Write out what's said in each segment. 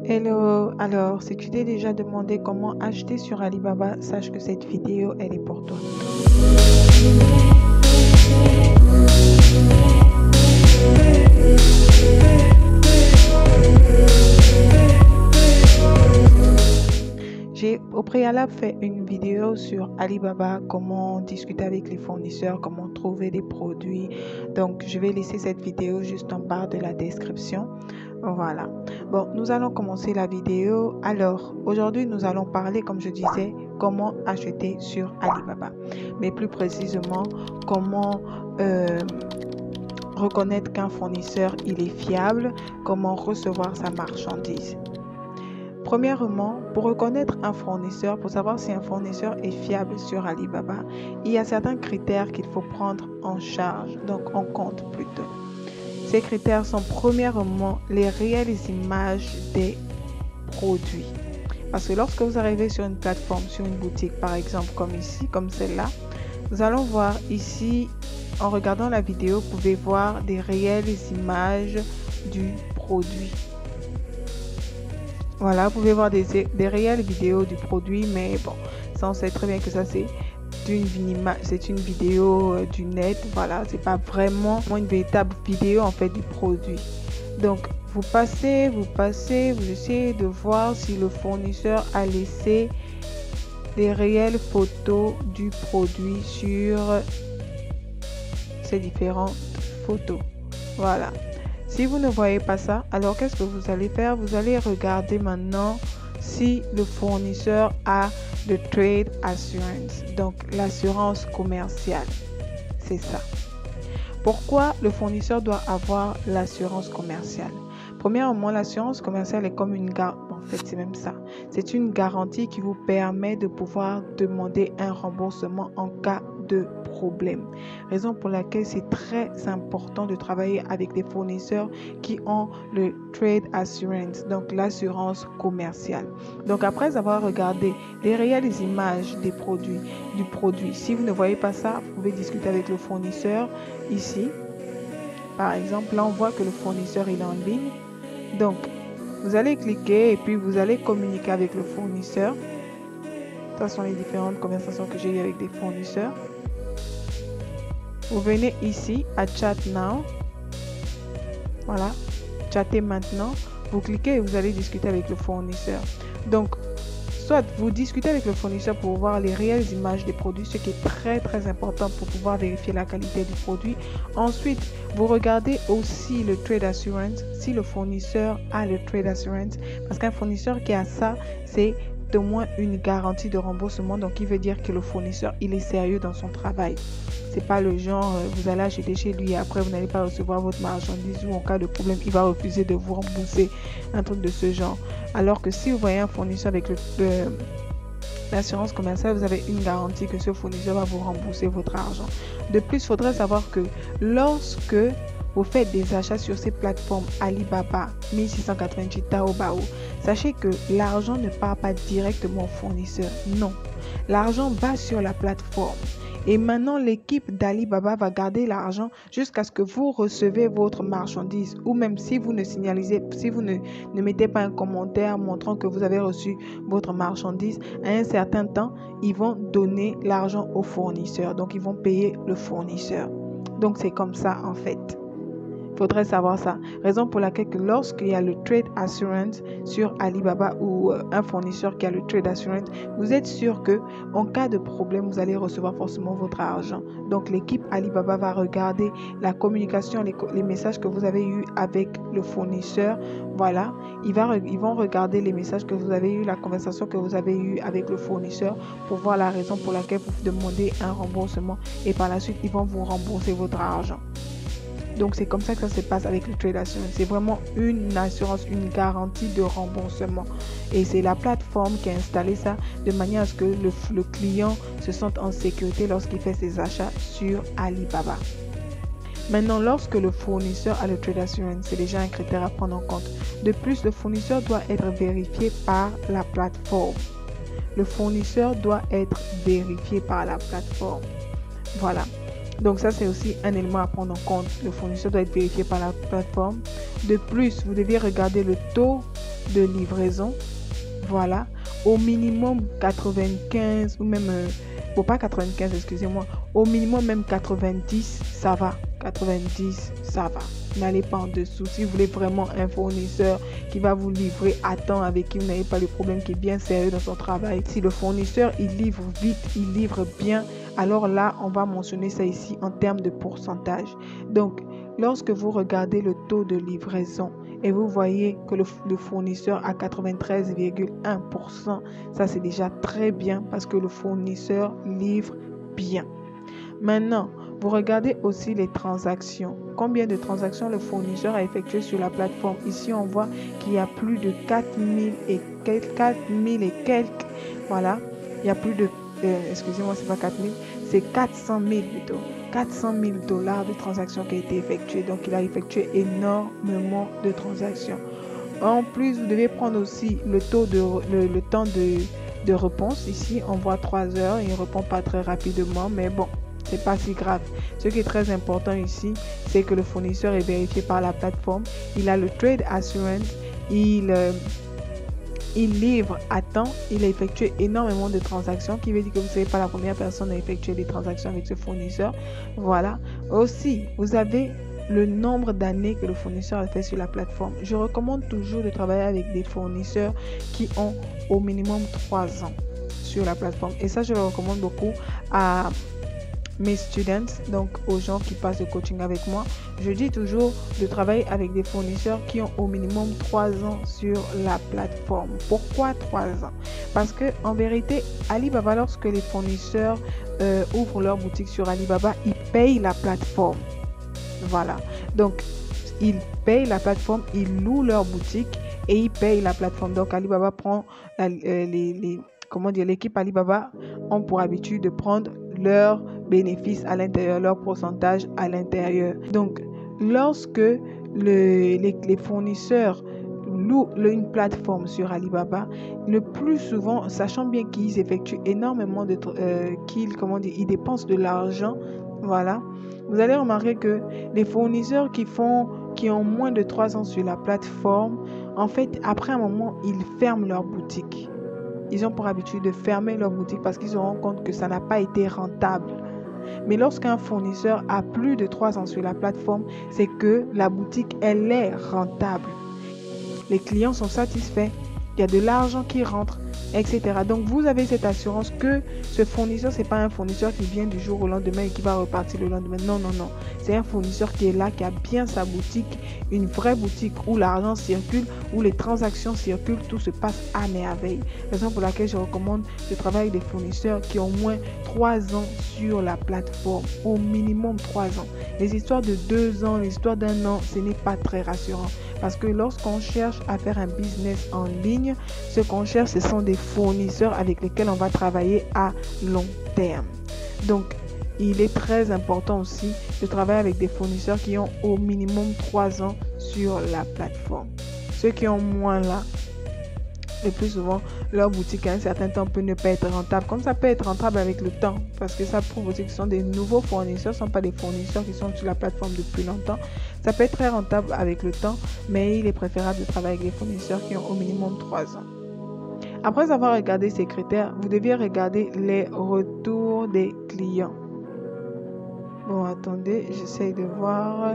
Hello, alors si tu t'es déjà demandé comment acheter sur Alibaba, sache que cette vidéo elle est pour toi. J'ai au préalable fait une vidéo sur Alibaba, comment discuter avec les fournisseurs, comment trouver des produits. Donc je vais laisser cette vidéo juste en barre de la description. Voilà. Bon, nous allons commencer la vidéo. Alors, aujourd'hui, nous allons parler, comme je disais, comment acheter sur Alibaba. Mais plus précisément, comment reconnaître qu'un fournisseur, il est fiable, comment recevoir sa marchandise. Premièrement, pour reconnaître un fournisseur, pour savoir si un fournisseur est fiable sur Alibaba, il y a certains critères qu'il faut prendre en charge, donc en compte plutôt. Ces critères sont premièrement les réelles images des produits. Parce que lorsque vous arrivez sur une plateforme, sur une boutique par exemple comme ici, comme celle-là, nous allons voir ici, en regardant la vidéo, vous pouvez voir des réelles images du produit. Voilà, vous pouvez voir des réelles vidéos du produit, mais bon, ça on sait très bien que ça c'est une vidéo du net. Voilà, c'est pas vraiment une véritable vidéo en fait du produit. Donc vous passez, vous essayez de voir si le fournisseur a laissé des réelles photos du produit sur ces différentes photos. Voilà. Si vous ne voyez pas ça, alors qu'est-ce que vous allez faire? Vous allez regarder maintenant si le fournisseur a le Trade Assurance, donc l'assurance commerciale. C'est ça. Pourquoi le fournisseur doit avoir l'assurance commerciale? Premièrement, l'assurance commerciale est comme une garantie. En fait, c'est même ça. C'est une garantie qui vous permet de pouvoir demander un remboursement en cas de problème. Raison pour laquelle c'est très important de travailler avec des fournisseurs qui ont le Trade Assurance, donc l'assurance commerciale. Donc après avoir regardé les réelles images du produit, si vous ne voyez pas ça, vous pouvez discuter avec le fournisseur ici. Par exemple, là on voit que le fournisseur est en ligne. Donc vous allez cliquer et puis vous allez communiquer avec le fournisseur. Ce sont les différentes conversations que j'ai eues avec des fournisseurs. Vous venez ici à Chat Now. Voilà, chatter maintenant. Vous cliquez et vous allez discuter avec le fournisseur. Donc, soit vous discutez avec le fournisseur pour voir les réelles images des produits, ce qui est très important pour pouvoir vérifier la qualité du produit. Ensuite, vous regardez aussi le Trade Assurance, si le fournisseur a le Trade Assurance, parce qu'un fournisseur qui a ça, c'est au moins une garantie de remboursement. Donc, il veut dire que le fournisseur, il est sérieux dans son travail. C'est pas le genre, vous allez acheter chez lui et après vous n'allez pas recevoir votre marchandise ou en cas de problème, il va refuser de vous rembourser, un truc de ce genre. Alors que si vous voyez un fournisseur avec l'assurance commerciale, vous avez une garantie que ce fournisseur va vous rembourser votre argent. De plus, il faudrait savoir que lorsque vous faites des achats sur ces plateformes Alibaba, 1688, Taobao, sachez que l'argent ne part pas directement au fournisseur. Non, l'argent va sur la plateforme. Et maintenant, l'équipe d'Alibaba va garder l'argent jusqu'à ce que vous recevez votre marchandise. Ou même si vous ne signalisez, si vous ne mettez pas un commentaire montrant que vous avez reçu votre marchandise, à un certain temps, ils vont donner l'argent au fournisseur. Donc, ils vont payer le fournisseur. Donc, c'est comme ça en fait. Il faudrait savoir ça. Raison pour laquelle lorsqu'il y a le Trade Assurance sur Alibaba ou un fournisseur qui a le Trade Assurance, vous êtes sûr que en cas de problème, vous allez recevoir forcément votre argent. Donc l'équipe Alibaba va regarder la communication, les messages que vous avez eus avec le fournisseur. Voilà, ils vont regarder les messages que vous avez eus, la conversation que vous avez eue avec le fournisseur pour voir la raison pour laquelle vous demandez un remboursement et par la suite, ils vont vous rembourser votre argent. Donc, c'est comme ça que ça se passe avec le Trade Assurance. C'est vraiment une assurance, une garantie de remboursement. Et c'est la plateforme qui a installé ça de manière à ce que le client se sente en sécurité lorsqu'il fait ses achats sur Alibaba. Maintenant, lorsque le fournisseur a le Trade Assurance, c'est déjà un critère à prendre en compte. De plus, le fournisseur doit être vérifié par la plateforme. Le fournisseur doit être vérifié par la plateforme. Voilà. Donc ça, c'est aussi un élément à prendre en compte. Le fournisseur doit être vérifié par la plateforme. De plus, vous devez regarder le taux de livraison. Voilà, au minimum 95 ou même, bon pas 95, excusez-moi, au minimum même 90, ça va. 90, ça va. N'allez pas en dessous. Si vous voulez vraiment un fournisseur qui va vous livrer à temps, avec qui vous n'avez pas le problème, qui est bien sérieux dans son travail, si le fournisseur, il livre vite, il livre bien, alors là, on va mentionner ça ici en termes de pourcentage. Donc, lorsque vous regardez le taux de livraison, et vous voyez que le fournisseur a 93,1%. Ça, c'est déjà très bien parce que le fournisseur livre bien. Maintenant, vous regardez aussi les transactions. Combien de transactions le fournisseur a effectué sur la plateforme? Ici, on voit qu'il y a plus de 4000 et quelques. Voilà, il y a plus de... excusez-moi, c'est pas 4000, c'est 400 000 plutôt. 400 000 $ de transactions qui a été effectuées. Donc, il a effectué énormément de transactions. En plus, vous devez prendre aussi le temps de réponse. Ici, on voit 3 heures. Il ne répond pas très rapidement, mais bon, c'est pas si grave. Ce qui est très important ici, c'est que le fournisseur est vérifié par la plateforme. Il a le Trade Assurance. Il livre à temps, il a effectué énormément de transactions, qui veut dire que vous ne serez pas la première personne à effectuer des transactions avec ce fournisseur. Voilà. Aussi, vous avez le nombre d'années que le fournisseur a fait sur la plateforme. Je recommande toujours de travailler avec des fournisseurs qui ont au minimum 3 ans sur la plateforme. Et ça, je le recommande beaucoup à mes students, donc aux gens qui passent le coaching avec moi. Je dis toujours de travailler avec des fournisseurs qui ont au minimum 3 ans sur la plateforme. Pourquoi 3 ans? Parce que en vérité, Alibaba, lorsque les fournisseurs ouvrent leur boutique sur Alibaba, ils payent la plateforme. Voilà, donc ils payent la plateforme, ils louent leur boutique et ils payent la plateforme. Donc Alibaba prend l'équipe Alibaba ont pour habitude de prendre leurs bénéfices à l'intérieur, leur pourcentage à l'intérieur. Donc, lorsque les fournisseurs louent une plateforme sur Alibaba, le plus souvent, sachant bien qu'ils effectuent énormément de... ils dépensent de l'argent, voilà, vous allez remarquer que les fournisseurs qui ont moins de 3 ans sur la plateforme, en fait, après un moment, ils ferment leur boutique. Ils ont pour habitude de fermer leur boutique parce qu'ils se rendent compte que ça n'a pas été rentable. Mais lorsqu'un fournisseur a plus de 3 ans sur la plateforme, c'est que la boutique, elle est rentable. Les clients sont satisfaits, il y a de l'argent qui rentre, etc. Donc, vous avez cette assurance que ce fournisseur, ce n'est pas un fournisseur qui vient du jour au lendemain et qui va repartir le lendemain. Non, non, non. C'est un fournisseur qui est là, qui a bien sa boutique, une vraie boutique où l'argent circule, où les transactions circulent, tout se passe à merveille. Raison pour laquelle je recommande de travailler avec des fournisseurs qui ont au moins 3 ans sur la plateforme. Au minimum 3 ans. Les histoires de 2 ans, les histoires d'1 an, ce n'est pas très rassurant. Parce que lorsqu'on cherche à faire un business en ligne, ce qu'on cherche, ce sont des fournisseurs avec lesquels on va travailler à long terme. Donc, il est très important aussi de travailler avec des fournisseurs qui ont au minimum 3 ans sur la plateforme. Ceux qui ont moins là, le plus souvent, leur boutique à un certain temps peut ne pas être rentable. Comme ça peut être rentable avec le temps, parce que ça prouve aussi que ce sont des nouveaux fournisseurs, ce ne sont pas des fournisseurs qui sont sur la plateforme depuis longtemps. Ça peut être très rentable avec le temps, mais il est préférable de travailler avec des fournisseurs qui ont au minimum 3 ans. Après avoir regardé ces critères, vous devez regarder les retours des clients. Bon, attendez, j'essaie de voir.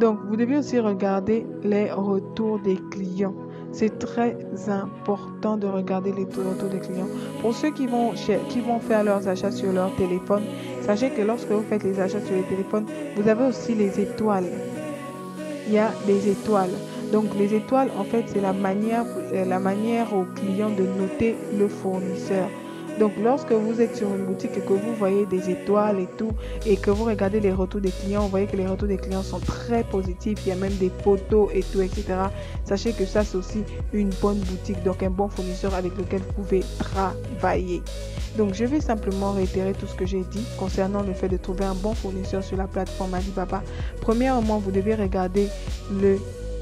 Donc, vous devez aussi regarder les retours des clients. C'est très important de regarder les retours des clients. Pour ceux qui vont faire leurs achats sur leur téléphone, sachez que lorsque vous faites les achats sur les téléphones, vous avez aussi les étoiles. Il y a des étoiles. Donc, les étoiles, en fait, c'est la manière au client de noter le fournisseur. Donc, lorsque vous êtes sur une boutique et que vous voyez des étoiles et tout, et que vous regardez les retours des clients, vous voyez que les retours des clients sont très positifs, il y a même des photos et tout, etc. Sachez que ça, c'est aussi une bonne boutique, donc un bon fournisseur avec lequel vous pouvez travailler. Donc, je vais simplement réitérer tout ce que j'ai dit concernant le fait de trouver un bon fournisseur sur la plateforme Alibaba. Premièrement, vous devez regarder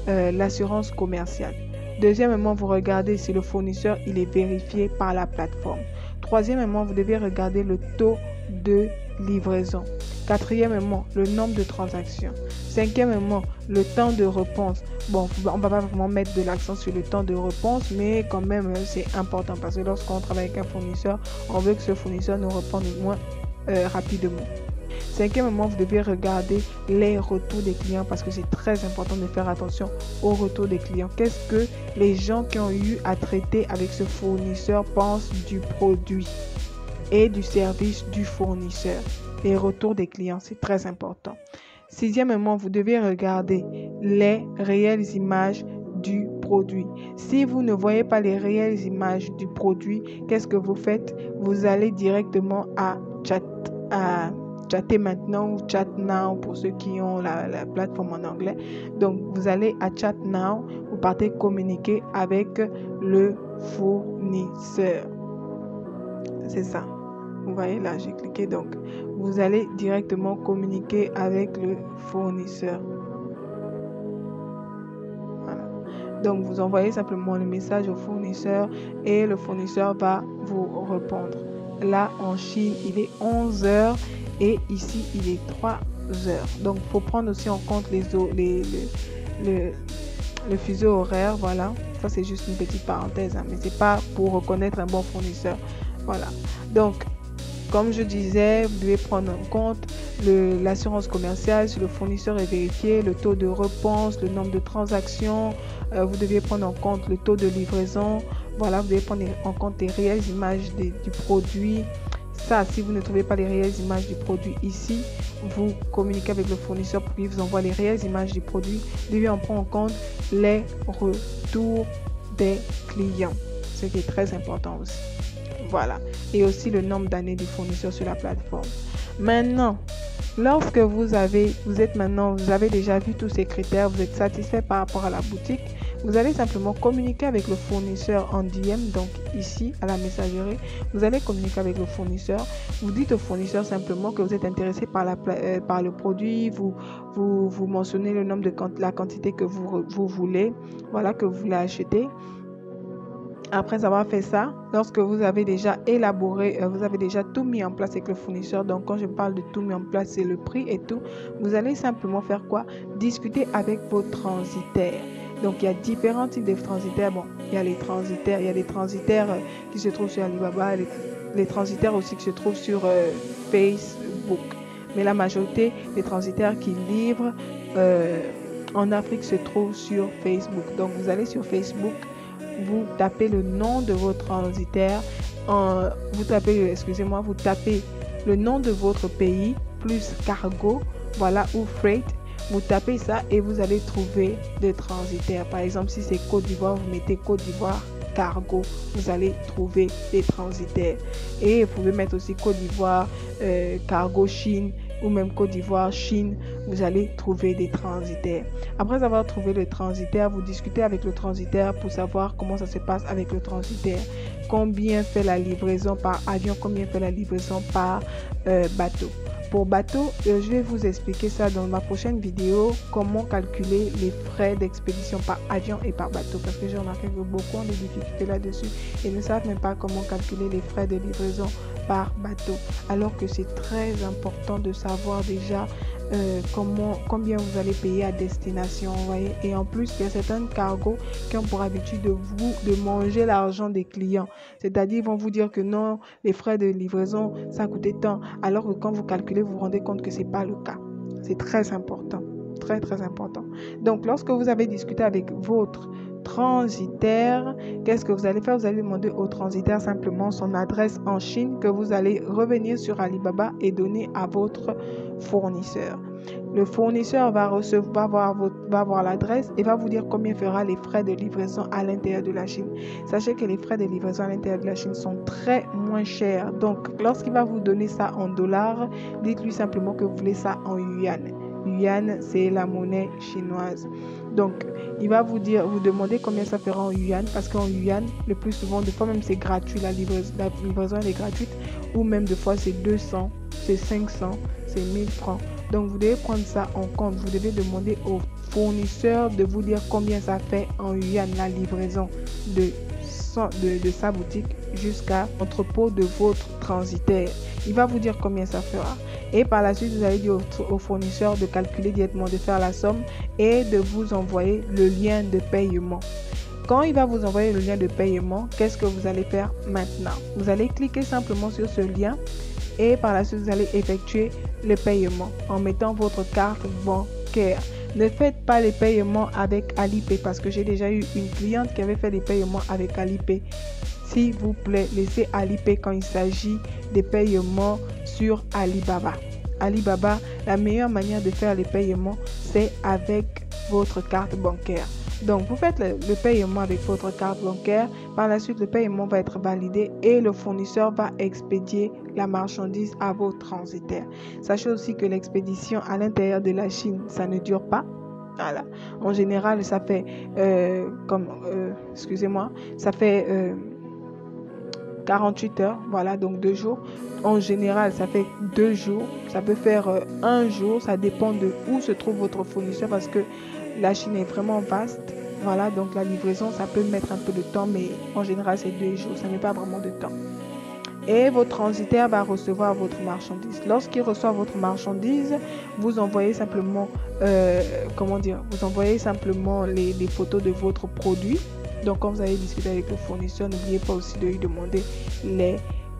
l'assurance commerciale. Deuxièmement, vous regardez si le fournisseur il est vérifié par la plateforme. Troisièmement, vous devez regarder le taux de livraison. Quatrièmement, le nombre de transactions. Cinquièmement, le temps de réponse. Bon, on va pas vraiment mettre de l'accent sur le temps de réponse, mais quand même, c'est important parce que lorsqu'on travaille avec un fournisseur, on veut que ce fournisseur nous réponde au moins rapidement. Cinquièmement, vous devez regarder les retours des clients parce que c'est très important de faire attention aux retours des clients. Qu'est-ce que les gens qui ont eu à traiter avec ce fournisseur pensent du produit et du service du fournisseur? Les retours des clients, c'est très important. Sixièmement, vous devez regarder les réelles images du produit. Si vous ne voyez pas les réelles images du produit, qu'est-ce que vous faites? Vous allez directement à Chatter maintenant ou Chat Now pour ceux qui ont la plateforme en anglais. Donc, vous allez à Chat Now, vous partez communiquer avec le fournisseur. C'est ça. Vous voyez là, j'ai cliqué. Donc, vous allez directement communiquer avec le fournisseur. Voilà. Donc, vous envoyez simplement le message au fournisseur et le fournisseur va vous répondre. Là, en Chine, il est 11 heures. Et ici, il est 3 heures. Donc, il faut prendre aussi en compte le fuseau horaire. Voilà. Ça, c'est juste une petite parenthèse. Mais ce n'est pas pour reconnaître un bon fournisseur. Voilà. Donc, comme je disais, vous devez prendre en compte l'assurance commerciale. Si le fournisseur est vérifié, le taux de réponse, le nombre de transactions. Vous devez prendre en compte le taux de livraison. Voilà. Vous devez prendre en compte les réelles images du produit. Ça, si vous ne trouvez pas les réelles images du produit ici, vous communiquez avec le fournisseur pour qu'il vous envoie les réelles images du produit. Vous devez en prendre en compte les retours des clients, ce qui est très important aussi. Voilà. Et aussi le nombre d'années du fournisseur sur la plateforme. Maintenant, lorsque vous avez déjà vu tous ces critères, vous êtes satisfait par rapport à la boutique, vous allez simplement communiquer avec le fournisseur en DM, donc ici à la messagerie, vous allez communiquer avec le fournisseur. Vous dites au fournisseur simplement que vous êtes intéressé par le produit, vous mentionnez le nombre la quantité que vous voulez, voilà, que vous voulez acheter. Après avoir fait ça, lorsque vous avez déjà élaboré, vous avez déjà tout mis en place avec le fournisseur. Donc, quand je parle de tout mis en place, c'est le prix et tout. Vous allez simplement faire quoi? Discuter avec vos transitaires. Donc, il y a différents types de transitaires. Bon, il y a des transitaires qui se trouvent sur Alibaba, les transitaires aussi qui se trouvent sur Facebook. Mais la majorité des transitaires qui livrent en Afrique se trouvent sur Facebook. Donc, vous allez sur Facebook. Vous tapez le nom de votre transitaire, vous tapez le nom de votre pays plus cargo, voilà, ou freight. Vous tapez ça et vous allez trouver des transitaires. Par exemple, si c'est Côte d'Ivoire, vous mettez Côte d'Ivoire cargo, vous allez trouver des transitaires. Et vous pouvez mettre aussi Côte d'Ivoire cargo Chine ou même Côte d'Ivoire Chine, vous allez trouver des transitaires. Après avoir trouvé le transitaire, vous discutez avec le transitaire pour savoir comment ça se passe avec le transitaire. Combien fait la livraison par avion, combien fait la livraison par bateau. Pour bateau, je vais vous expliquer ça dans ma prochaine vidéo, comment calculer les frais d'expédition par avion et par bateau, parce que j'ai remarqué que beaucoup ont des difficultés là-dessus et ne savent même pas comment calculer les frais de livraison par bateau, alors que c'est très important de savoir déjà combien vous allez payer à destination, vous voyez. Et en plus, il y a certains cargos qui ont pour habitude de manger l'argent des clients, c'est-à-dire ils vont vous dire que non, les frais de livraison ça coûtait tant, alors que quand vous calculez, vous vous rendez compte que c'est pas le cas. C'est très important, très très important. Donc lorsque vous avez discuté avec votre transitaire, qu'est-ce que vous allez faire? Vous allez demander au transitaire simplement son adresse en Chine que vous allez revenir sur Alibaba et donner à votre fournisseur. Le fournisseur va voir l'adresse et va vous dire combien fera les frais de livraison à l'intérieur de la Chine. Sachez que les frais de livraison à l'intérieur de la Chine sont très moins chers. Donc, lorsqu'il va vous donner ça en dollars, dites-lui simplement que vous voulez ça en yuan. Yuan, c'est la monnaie chinoise. Donc, il va vous demander combien ça fera en yuan, parce qu'en yuan, le plus souvent, des fois même c'est gratuit, la livraison elle est gratuite, ou même des fois c'est 200, c'est 500, c'est 1000 francs. Donc, vous devez prendre ça en compte. Vous devez demander au fournisseur de vous dire combien ça fait en yuan la livraison de sa boutique jusqu'à l'entrepôt de votre transitaire. Il va vous dire combien ça fera. Et par la suite, vous allez dire au fournisseur de calculer directement, de faire la somme et de vous envoyer le lien de paiement. Quand il va vous envoyer le lien de paiement, qu'est-ce que vous allez faire maintenant? Vous allez cliquer simplement sur ce lien et par la suite, vous allez effectuer le paiement en mettant votre carte bancaire. Ne faites pas les paiements avec Alipay parce que j'ai déjà eu une cliente qui avait fait des paiements avec Alipay. S'il vous plaît, laissez Alipay quand il s'agit des paiements sur Alibaba. Alibaba, la meilleure manière de faire les paiements, c'est avec votre carte bancaire. Donc, vous faites le paiement avec votre carte bancaire. Par la suite, le paiement va être validé et le fournisseur va expédier la marchandise à vos transitaires. Sachez aussi que l'expédition à l'intérieur de la Chine, ça ne dure pas. Voilà. En général, ça fait ça fait 48 heures, voilà, donc 2 jours. En général, ça fait 2 jours, ça peut faire 1 jour, ça dépend de où se trouve votre fournisseur parce que la Chine est vraiment vaste. Voilà, donc la livraison, ça peut mettre un peu de temps, mais en général, c'est 2 jours, ça n'est pas vraiment de temps. Et votre transitaire va recevoir votre marchandise. Lorsqu'il reçoit votre marchandise, vous envoyez simplement, vous envoyez simplement les photos de votre produit. Donc, quand vous allez discuter avec le fournisseur, n'oubliez pas aussi de lui demander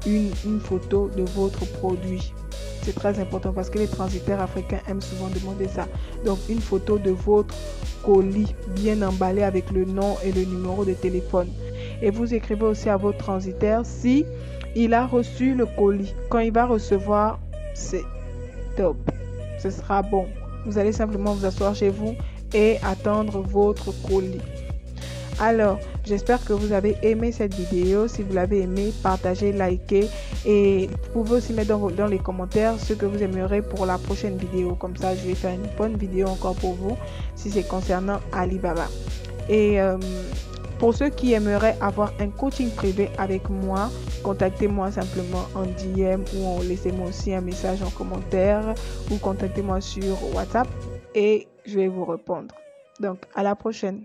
une photo de votre produit. C'est très important parce que les transitaires africains aiment souvent demander ça. Donc, une photo de votre colis bien emballé avec le nom et le numéro de téléphone. Et vous écrivez aussi à votre transitaire si il a reçu le colis. Quand il va recevoir, c'est top. Ce sera bon. Vous allez simplement vous asseoir chez vous et attendre votre colis. Alors, j'espère que vous avez aimé cette vidéo. Si vous l'avez aimé, partagez, likez et vous pouvez aussi mettre dans les commentaires ce que vous aimerez pour la prochaine vidéo. Comme ça, je vais faire une bonne vidéo encore pour vous si c'est concernant Alibaba. Et pour ceux qui aimeraient avoir un coaching privé avec moi, contactez-moi simplement en DM ou laissez-moi aussi un message en commentaire ou contactez-moi sur WhatsApp et je vais vous répondre. Donc, à la prochaine.